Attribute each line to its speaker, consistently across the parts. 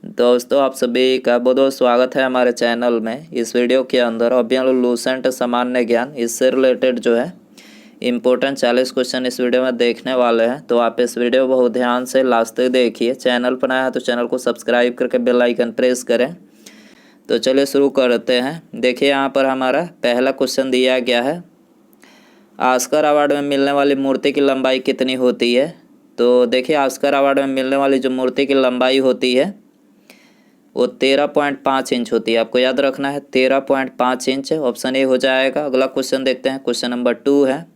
Speaker 1: दोस्तों, आप सभी का बहुत बहुत स्वागत है हमारे चैनल में। इस वीडियो के अंदर अभी हम लोग लूसेंट सामान्य ज्ञान इससे रिलेटेड जो है इम्पोर्टेंट 40 क्वेश्चन इस वीडियो में देखने वाले हैं। तो आप इस वीडियो को बहुत ध्यान से लास्ट तक देखिए। चैनल पर नया है तो चैनल को सब्सक्राइब करके बेल आइकन प्रेस करें। तो चलिए शुरू करते हैं। देखिए, यहाँ पर हमारा पहला क्वेश्चन दिया गया है, ऑस्कर अवार्ड में मिलने वाली मूर्ति की लंबाई कितनी होती है। तो देखिए, ऑस्कर अवार्ड में मिलने वाली जो मूर्ति की लंबाई होती है वो 13.5 इंच होती है। आपको याद रखना है 13.5 इंच। ऑप्शन ए हो जाएगा। अगला क्वेश्चन देखते हैं। क्वेश्चन नंबर 2 है,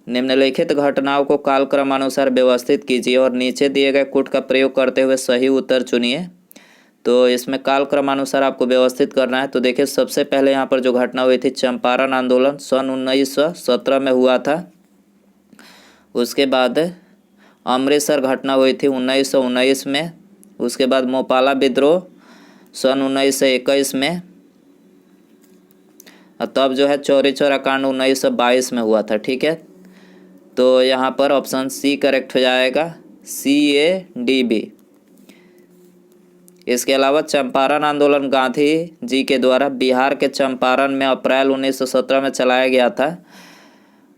Speaker 1: निम्नलिखित घटनाओं को कालक्रमानुसार व्यवस्थित कीजिए और नीचे दिए गए कूट का प्रयोग करते हुए सही उत्तर चुनिए। तो इसमें कालक्रमानुसार आपको व्यवस्थित करना है। तो देखिए, सबसे पहले यहाँ पर जो घटना हुई थी, चंपारण आंदोलन सन 1917 में हुआ था। उसके बाद अमृतसर घटना हुई थी 1919 में। उसके बाद मोपाला विद्रोह सन 1921 में। और तब जो है चौरी चौरा कांड 1922 में हुआ था। ठीक है, तो यहाँ पर ऑप्शन सी करेक्ट हो जाएगा, CADB। इसके अलावा चंपारण आंदोलन गांधी जी के द्वारा बिहार के चंपारण में अप्रैल 1917 में चलाया गया था।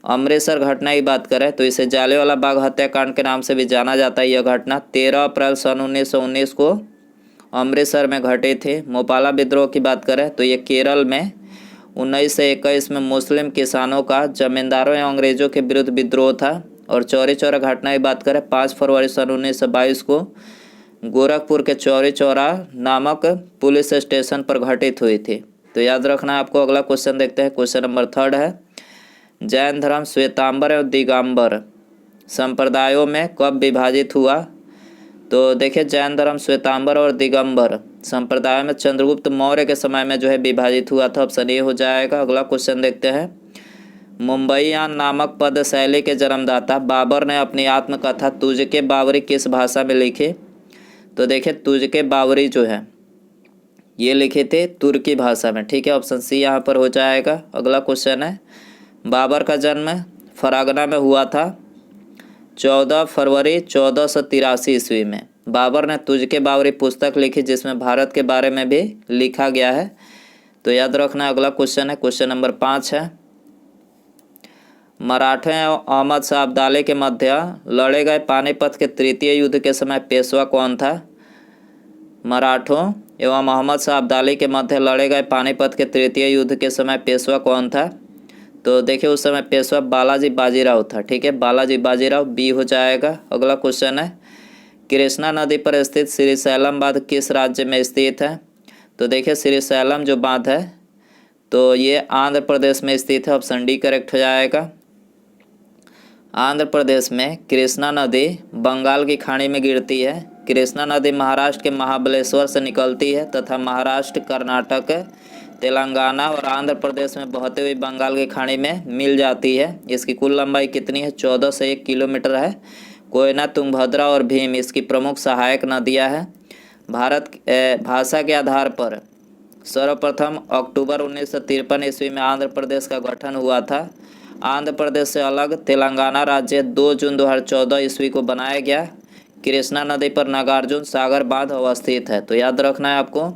Speaker 1: अमृतसर घटना की बात करें तो इसे जालियांवाला बाग हत्याकांड के नाम से भी जाना जाता है। यह घटना 13 अप्रैल सन 1919 को अमृतसर में घटी थी। मोपाला विद्रोह की बात करें तो ये केरल में 1921 में मुस्लिम किसानों का जमींदारों या अंग्रेजों के विरुद्ध विद्रोह था। और चौरी चौरा घटना की बात करें 5 फरवरी सन 1922 को गोरखपुर के चौरी चौरा नामक पुलिस स्टेशन पर घटित हुई थी। तो याद रखना है आपको। अगला क्वेश्चन देखते हैं। क्वेश्चन नंबर 3 है, जैन धर्म श्वेतांबर एवं दिगंबर संप्रदायों में कब विभाजित हुआ। तो देखिए, जैन धर्म श्वेतांबर और दिगंबर संप्रदायों में चंद्रगुप्त मौर्य के समय में जो है विभाजित हुआ था। ऑप्शन ए हो जाएगा। अगला क्वेश्चन देखते हैं, मुंबईयान नामक पद शैली के जन्मदाता बाबर ने अपनी आत्मकथा तुझके बावरी किस भाषा में लिखी। तो देखिए, तुझके बावरी जो है ये लिखे थे तुर्की भाषा में। ठीक है, ऑप्शन सी यहाँ पर हो जाएगा। अगला क्वेश्चन है, बाबर का जन्म फरागना में हुआ था 14 फरवरी 1483 ईस्वी में। बाबर ने तुझके बावरी पुस्तक लिखी जिसमें भारत के बारे में भी लिखा गया है। तो याद रखना। अगला क्वेश्चन है, क्वेश्चन नंबर 5 है, मराठों एवं अहमद शाह अब्दाली के मध्य लड़े गए पानीपत के तृतीय युद्ध के समय पेशवा कौन था। मराठों एवं मोहम्मद शाह अब्दाली के मध्य लड़े गए पानीपत के तृतीय युद्ध के समय पेशवा कौन था। तो देखिए, उस समय पेशवा बालाजी बाजीराव था। ठीक है, बालाजी बाजीराव, बी हो जाएगा। अगला क्वेश्चन है, कृष्णा नदी पर स्थित श्रीशैलम बांध किस राज्य में स्थित है। तो देखिए, श्रीशैलम जो बांध है तो ये आंध्र प्रदेश में स्थित है। ऑप्शन डी करेक्ट हो जाएगा। आंध्र प्रदेश में कृष्णा नदी बंगाल की खाड़ी में गिरती है। कृष्णा नदी महाराष्ट्र के महाबलेश्वर से निकलती है तथा महाराष्ट्र, कर्नाटक, तेलंगाना और आंध्र प्रदेश में बहते हुए बंगाल की खाड़ी में मिल जाती है। इसकी कुल लंबाई कितनी है, 14 से 1 किलोमीटर है। कोयना, तुंगभद्रा और भीम इसकी प्रमुख सहायक नदियां हैं। भारत भाषा के आधार पर सर्वप्रथम अक्टूबर 1953 ईस्वी में आंध्र प्रदेश का गठन हुआ था। आंध्र प्रदेश से अलग तेलंगाना राज्य 2 जून 2014 ईस्वी को बनाया गया। कृष्णा नदी पर नागार्जुन सागर बांध अवस्थित है। तो याद रखना है आपको,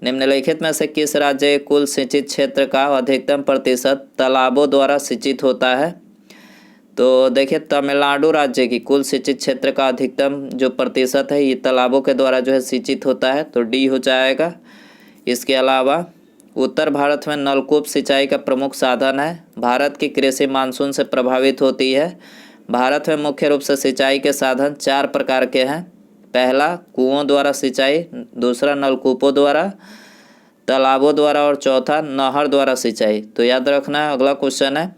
Speaker 1: निम्नलिखित में से किस राज्य के कुल सिंचित क्षेत्र का अधिकतम प्रतिशत तालाबों द्वारा सिंचित होता है। तो देखिए, तमिलनाडु राज्य की कुल सिंचित क्षेत्र का अधिकतम जो प्रतिशत है ये तालाबों के द्वारा जो है सिंचित होता है। तो डी हो जाएगा। इसके अलावा उत्तर भारत में नलकूप सिंचाई का प्रमुख साधन है। भारत की कृषि मानसून से प्रभावित होती है। भारत में मुख्य रूप से सिंचाई के साधन 4 प्रकार के हैं। पहला कुओं द्वारा सिंचाई, दूसरा नलकूपों द्वारा, तालाबों द्वारा और चौथा नहर द्वारा सिंचाई। तो याद रखना है। अगला क्वेश्चन है,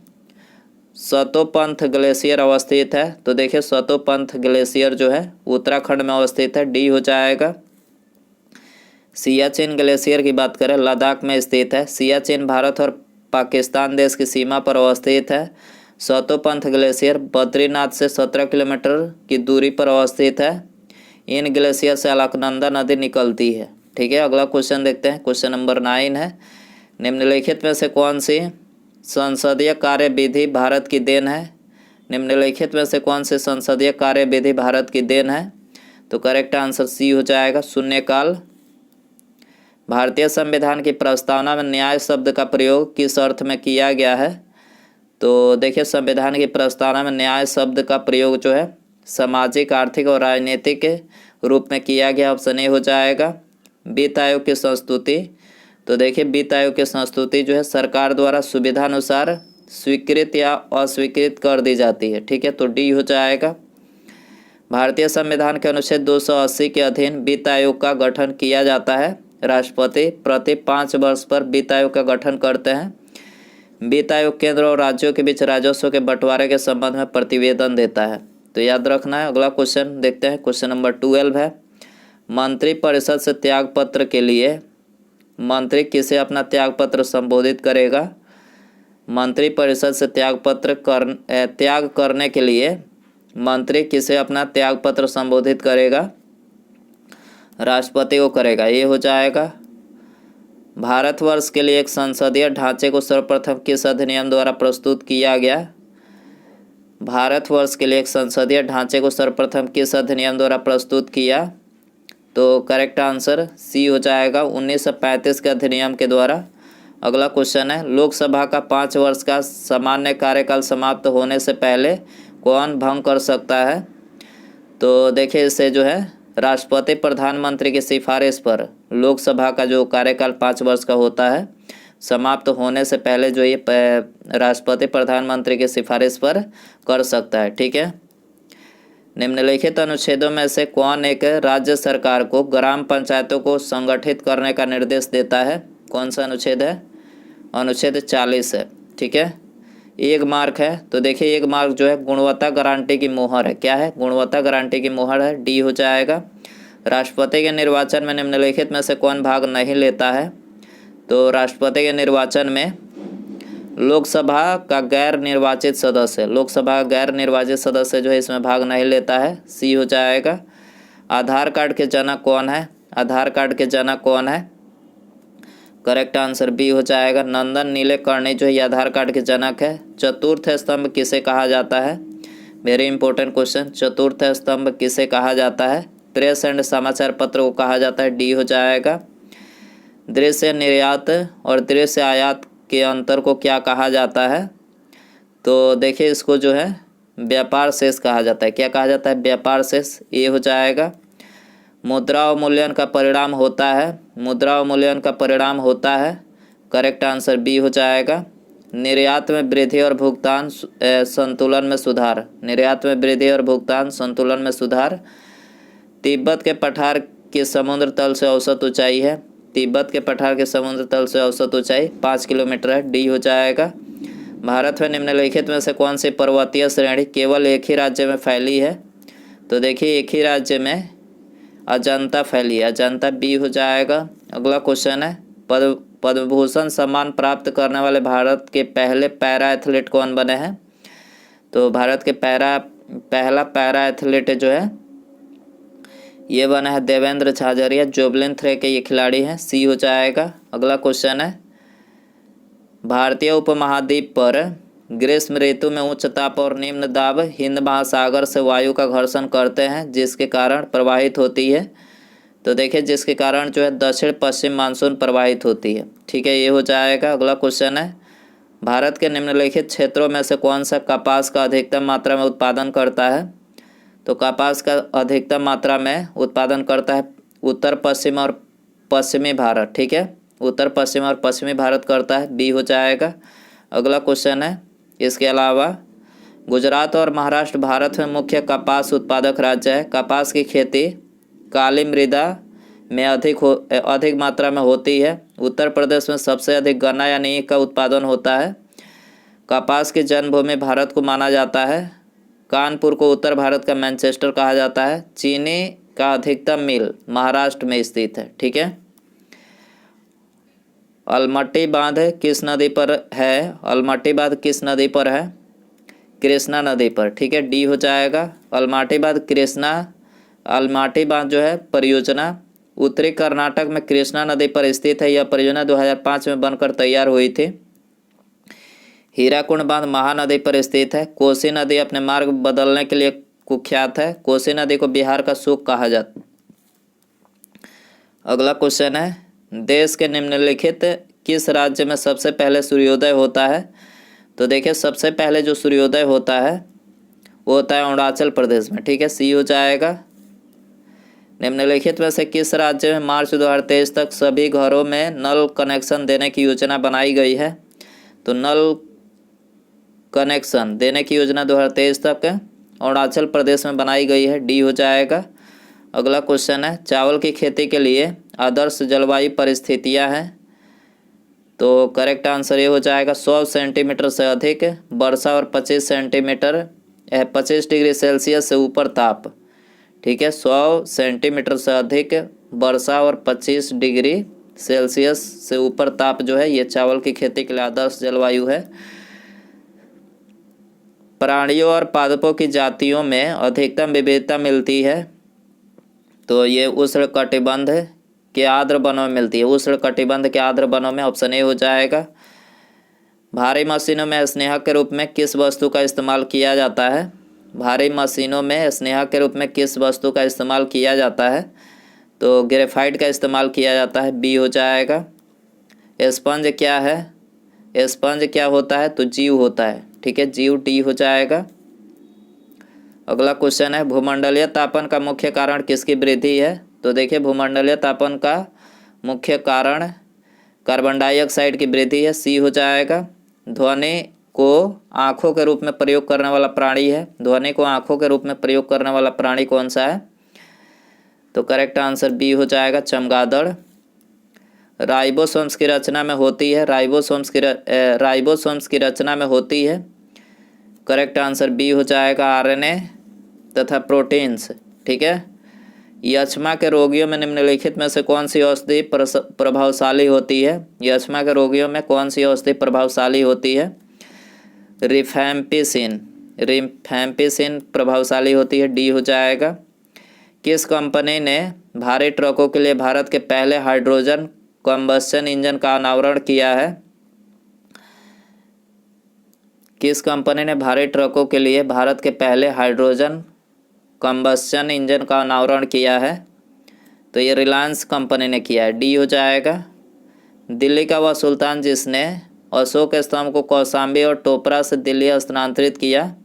Speaker 1: सतोपंथ ग्लेशियर अवस्थित है। तो देखिए, सतोपंथ ग्लेशियर जो है उत्तराखंड में अवस्थित है। डी हो जाएगा। सियाचिन ग्लेशियर की बात करें लद्दाख में स्थित है। सियाचिन भारत और पाकिस्तान देश की सीमा पर अवस्थित है। सतोपंथ ग्लेशियर बद्रीनाथ से 17 किलोमीटर की दूरी पर अवस्थित है। इन ग्लेशियर से अलकनंदा नदी निकलती है। ठीक है, अगला क्वेश्चन देखते हैं। क्वेश्चन नंबर 9 है, निम्नलिखित में से कौन सी संसदीय कार्य विधि भारत की देन है। निम्नलिखित में से कौन सी संसदीय कार्य विधि भारत की देन है। तो करेक्ट आंसर सी हो जाएगा, शून्यकाल। भारतीय संविधान की प्रस्तावना में न्याय शब्द का प्रयोग किस अर्थ में किया गया है? तो देखिए, संविधान की प्रस्तावना में न्याय शब्द का प्रयोग जो है सामाजिक, आर्थिक और राजनीतिक के रूप में किया गया। ऑप्शन ए हो जाएगा। वित्त आयोग की संस्तुति, तो देखिए वित्त आयोग की संस्तुति जो है सरकार द्वारा सुविधानुसार स्वीकृत या अस्वीकृत कर दी जाती है। ठीक है, तो डी हो जाएगा। भारतीय संविधान के अनुच्छेद 280 के अधीन वित्त आयोग का गठन किया जाता है। राष्ट्रपति प्रति 5 वर्ष पर वित्त आयोग का गठन करते हैं। वित्त आयोग केंद्र और राज्यों के बीच राजस्व के बंटवारे के संबंध में प्रतिवेदन देता है। तो याद रखना है। अगला क्वेश्चन देखते हैं, क्वेश्चन नंबर 12 है, मंत्रिपरिषद से त्यागपत्र के लिए मंत्री किसे अपना त्यागपत्र संबोधित करेगा? मंत्रिपरिषद से त्याग करने के लिए मंत्री किसे अपना त्यागपत्र संबोधित करेगा? राष्ट्रपति को करेगा, ये हो जाएगा। भारतवर्ष के लिए एक संसदीय ढांचे को सर्वप्रथम किस अधिनियम द्वारा प्रस्तुत किया गया? भारतवर्ष के लिए एक संसदीय ढांचे को सर्वप्रथम किस अधिनियम द्वारा प्रस्तुत किया? तो करेक्ट आंसर सी हो जाएगा, 1935 के अधिनियम के द्वारा। अगला क्वेश्चन है, लोकसभा का 5 वर्ष का सामान्य कार्यकाल समाप्त होने से पहले कौन भंग कर सकता है? तो देखिए, इसे जो है राष्ट्रपति प्रधानमंत्री की सिफारिश पर लोकसभा का जो कार्यकाल 5 वर्ष का होता है समाप्त होने से पहले जो ये राष्ट्रपति प्रधानमंत्री की सिफारिश पर कर सकता है। ठीक है, निम्नलिखित अनुच्छेदों में से कौन एक राज्य सरकार को ग्राम पंचायतों को संगठित करने का निर्देश देता है? कौन सा अनुच्छेद है? अनुच्छेद 40 है। ठीक है, 1 मार्क है। तो देखिए, 1 मार्क जो है गुणवत्ता गारंटी की मोहर है। क्या है? गुणवत्ता गारंटी की मोहर है, डी हो जाएगा। राष्ट्रपति के निर्वाचन में निम्नलिखित में से कौन भाग नहीं लेता है? तो राष्ट्रपति के निर्वाचन में लोकसभा का गैर निर्वाचित सदस्य, लोकसभा का गैर निर्वाचित सदस्य जो है इसमें भाग नहीं लेता है, सी हो जाएगा। आधार कार्ड के जनक कौन है? आधार कार्ड के जनक कौन है? करेक्ट आंसर बी हो जाएगा, नंदन नीलेकर्णी जो है आधार कार्ड के जनक है। चतुर्थ स्तंभ किसे कहा जाता है? वेरी इंपॉर्टेंट क्वेश्चन, चतुर्थ स्तंभ किसे कहा जाता है? प्रेस एंड समाचार पत्र को कहा जाता है, डी हो जाएगा। दृश्य निर्यात और दृश्य आयात के अंतर को क्या कहा जाता है? तो देखिए, इसको जो है व्यापार शेष कहा जाता है। क्या कहा जाता है? व्यापार शेष, ये हो जाएगा। मुद्रा अवमूल्यन का परिणाम होता है, मुद्रा अवमूल्यन का परिणाम होता है, करेक्ट आंसर बी हो जाएगा। निर्यात में वृद्धि और भुगतान संतुलन में सुधार, निर्यात में वृद्धि और भुगतान संतुलन में सुधार। तिब्बत के पठार के समुद्र तल से औसत ऊंचाई है, तिब्बत के पठार के समुद्र तल से औसत ऊंचाई 5 किलोमीटर है, डी हो जाएगा। भारत में निम्नलिखित में से कौन सी पर्वतीय श्रेणी केवल एक ही राज्य में फैली है? तो देखिए, एक ही राज्य में अजंता फैली है, अजंता, बी हो जाएगा। अगला क्वेश्चन है, पद्म भूषण सम्मान प्राप्त करने वाले भारत के पहले पैरा एथलीट कौन बने हैं? तो भारत के पहला पैरा एथलीट जो है ये बना है देवेंद्र झाझरिया, जोवलिन थ्रो के ये खिलाड़ी हैं, सी हो जाएगा। अगला क्वेश्चन है, भारतीय उपमहाद्वीप पर ग्रीष्म ऋतु में उच्च ताप और निम्न दाब हिंद महासागर से वायु का घर्षण करते हैं, जिसके कारण प्रवाहित होती है। तो देखिए, जिसके कारण जो है दक्षिण पश्चिम मानसून प्रवाहित होती है। ठीक है, ये हो जाएगा। अगला क्वेश्चन है, भारत के निम्नलिखित क्षेत्रों में से कौन सा कपास का अधिकतम मात्रा में उत्पादन करता है? तो कपास का अधिकतम मात्रा में उत्पादन करता है उत्तर पश्चिम और पश्चिमी भारत। ठीक है, उत्तर पश्चिम और पश्चिमी भारत करता है, बी हो जाएगा। अगला क्वेश्चन है, इसके अलावा गुजरात और महाराष्ट्र भारत में मुख्य कपास उत्पादक राज्य है। कपास की खेती काली मृदा में अधिक मात्रा में होती है। उत्तर प्रदेश में सबसे अधिक गन्ना यानी ईख का उत्पादन होता है। कपास की जन्मभूमि भारत को माना जाता है। कानपुर को उत्तर भारत का मैनचेस्टर कहा जाता है। चीनी का अधिकतम मिल महाराष्ट्र में स्थित है। ठीक है, अलमट्टी बांध किस नदी पर है? अलमट्टी बांध किस नदी पर है? कृष्णा नदी पर। ठीक है, डी हो जाएगा। अलमट्टी बांध जो है परियोजना उत्तरी कर्नाटक में कृष्णा नदी पर स्थित है। यह परियोजना 2005 में बनकर तैयार हुई थी। हीराकुंड बांध महानदी पर स्थित है। कोसी नदी अपने मार्ग बदलने के लिए कुख्यात है। कोसी नदी को बिहार का सुख कहा जाता। अगला क्वेश्चन है, देश के निम्नलिखित किस राज्य में सबसे पहले सूर्योदय होता है? तो देखिए सबसे पहले जो सूर्योदय होता है वो होता है अरुणाचल प्रदेश में। ठीक है, सी हो जाएगा। निम्नलिखित में से किस राज्य में मार्च 2023 तक सभी घरों में नल कनेक्शन देने की योजना बनाई गई है? तो नल कनेक्शन देने की योजना 2023 तक अरुणाचल प्रदेश में बनाई गई है। डी हो जाएगा। अगला क्वेश्चन है, चावल की खेती के लिए आदर्श जलवायु परिस्थितियां हैं। तो करेक्ट आंसर ये हो जाएगा 100 सेंटीमीटर से अधिक वर्षा और 25 सेंटीमीटर 25 डिग्री सेल्सियस से ऊपर ताप। ठीक है, 100 सेंटीमीटर से अधिक वर्षा और 25 डिग्री सेल्सियस से ऊपर ताप जो है ये चावल की खेती के लिए आदर्श जलवायु है। प्राणियों और पादपों की जातियों में अधिकतम विविधता मिलती है। तो ये उष्णकटिबंध के आर्द्र वनों में मिलती है। उष्णकटिबंध के आर्द्र वनों में ऑप्शन ए हो जाएगा। भारी मशीनों में स्नेहक के रूप में किस वस्तु का इस्तेमाल किया जाता है? भारी मशीनों में स्नेहक के रूप में किस वस्तु का इस्तेमाल किया जाता है? तो ग्रेफाइट का इस्तेमाल किया जाता है। बी हो जाएगा। स्पंज क्या है? स्पंज क्या होता है? तो जीव होता है। ठीक है, जीव। डी हो जाएगा। अगला क्वेश्चन है, भूमंडलीय तापन का मुख्य कारण किसकी वृद्धि है? तो देखिए भूमंडलीय तापन का मुख्य कारण कार्बन डाइऑक्साइड की वृद्धि है। सी हो जाएगा। ध्वनि को आँखों के रूप में प्रयोग करने वाला प्राणी है। ध्वनि को आँखों के रूप में प्रयोग करने वाला प्राणी कौन सा है? तो करेक्ट आंसर बी हो जाएगा, चमगादड़। राइबोसोम्स की रचना में होती है। राइबोसोम्स की रचना में होती है। करेक्ट आंसर बी हो जाएगा, आरएनए तथा प्रोटीन्स। ठीक है, यक्ष्मा के रोगियों में निम्नलिखित में से कौन सी औषधि प्रभावशाली होती है? यक्ष्मा के रोगियों में कौन सी औषधि प्रभावशाली होती है? रिफैम्पिसिन प्रभावशाली होती है। डी हो जाएगा। किस कंपनी ने भारी ट्रकों के लिए भारत के पहले हाइड्रोजन कंबस्शन इंजन का अनावरण किया है? किस कंपनी ने भारी ट्रकों के लिए भारत के पहले हाइड्रोजन कंबस्शन इंजन का अनावरण किया है? तो ये रिलायंस कंपनी ने किया है। डी हो जाएगा। दिल्ली का वह सुल्तान जिसने अशोक स्तंभ को कौशाम्बी और टोपरा से दिल्ली स्थानांतरित किया,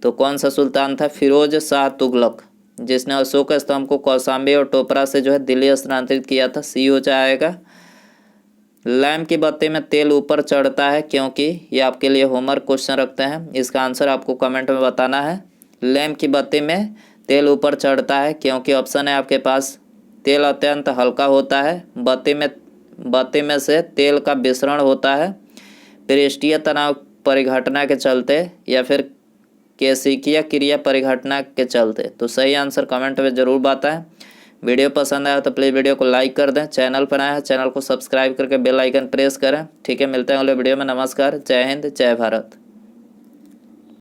Speaker 1: तो कौन सा सुल्तान था? फिरोज शाह तुगलक, जिसने अशोक स्तंभ को कौशाम्बी और टोपरा से जो है दिल्ली स्थानांतरित किया था। सी हो जाएगा। लैंप की बत्ती में तेल ऊपर चढ़ता है क्योंकि, ये आपके लिए होमवर्क क्वेश्चन रखते हैं, इसका आंसर आपको कमेंट में बताना है। लैंप की बत्ती में तेल ऊपर चढ़ता है क्योंकि ऑप्शन है आपके पास, तेल अत्यंत हल्का होता है, बत्ती में से तेल का विसरण होता है, पृष्ठीय तनाव परिघटना के चलते, या फिर केशिकीय क्रिया परिघटना के चलते। तो सही आंसर कमेंट में ज़रूर बताएं। वीडियो पसंद आया तो प्लीज़ वीडियो को लाइक कर दें। चैनल पर आया है चैनल को सब्सक्राइब करके बेल आइकन प्रेस करें। ठीक है, मिलते हैं अगले वीडियो में। नमस्कार, जय हिंद, जय भारत।